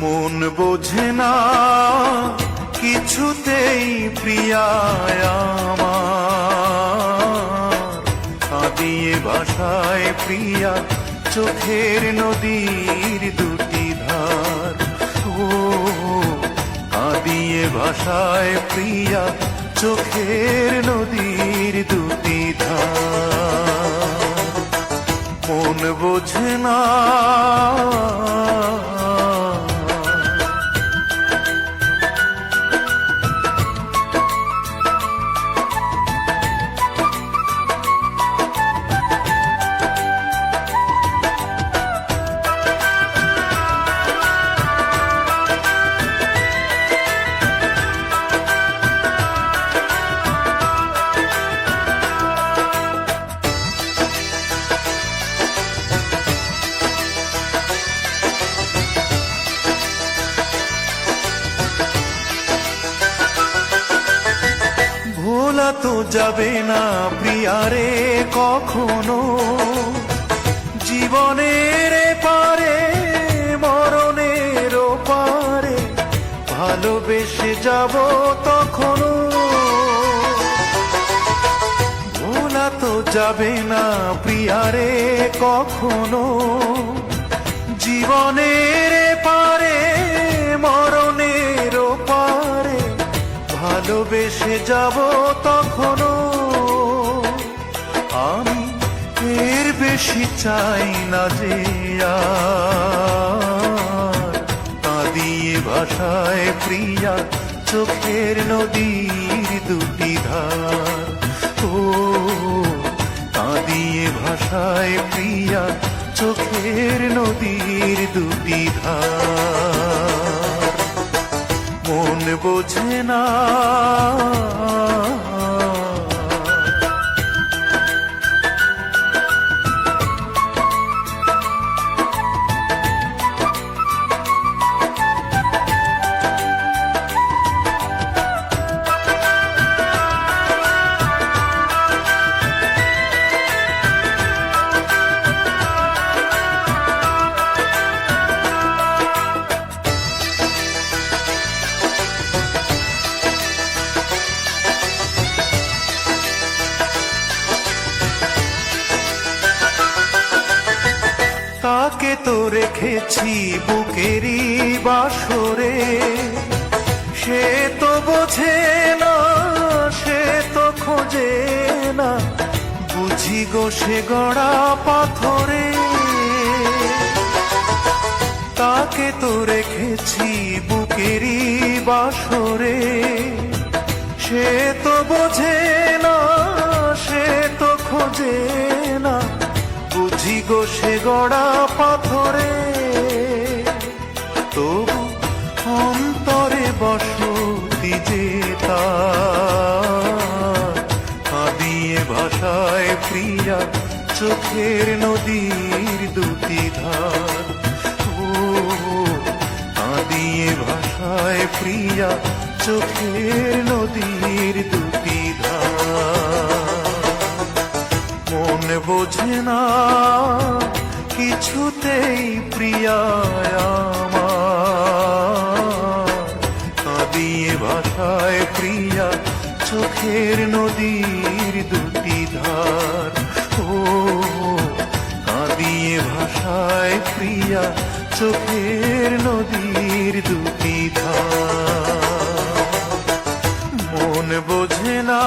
মন বোঝে না কিছুতেই প্রিয়ায় আমার, কাঁদিয়ে ভাষায় প্রিয়া চোখের নদীর দুটি ধার। ও কাঁদিয়ে ভাষায় প্রিয়া চোখের নদীর দুটি ধার। মন বোঝে না ভোলা তো যাবে না প্রিয়ারে কখনো, জীবনের পারে মরণের পারে ভালোবেসে যাব তখনো। ভোলা তো যাবে না প্রিয়ারে কখনো, জীবনের পারে মরণের পারে ভালোবেসে যাব তখনো। আমি এর বেশি চাই না যে আর, কাঁদিয়ে ভাষায় প্রিয়া চোখের নদীর দুটি ধার। ও কাঁদিয়ে ভাষায় প্রিয়া চোখের নদীর দুটি ধার। মন বোঝে না তাকে তো রেখেছি বুকেরই বাসরে, সে তো বোঝে না সে তো খোঁজে না, বুঝি গো সে গড়া পাথরে। তাকে তো রেখেছি বুকেরই বাসরে, সে তো বোঝে না সে তো খোঁজে না, বুঝি গো সে গড়া পাথরে। তবু অন্তরে বসতি যে তার, কাঁদিয়ে ভাষায় প্রিয়া চোখের নদীর দুটি ধার। ও কাঁদিয়ে ভাষায় প্রিয়া চোখের নদীর দুটি ধার। মন বোঝে না কিছুতেই প্রিয়ায় আমার, কাঁদিয়ে ভাষায় প্রিয়া চোখের নদীর দুটি ধার। ও কাঁদিয়ে ভাষায় প্রিয়া চোখের নদীর দুটি ধার। মন বোঝে না।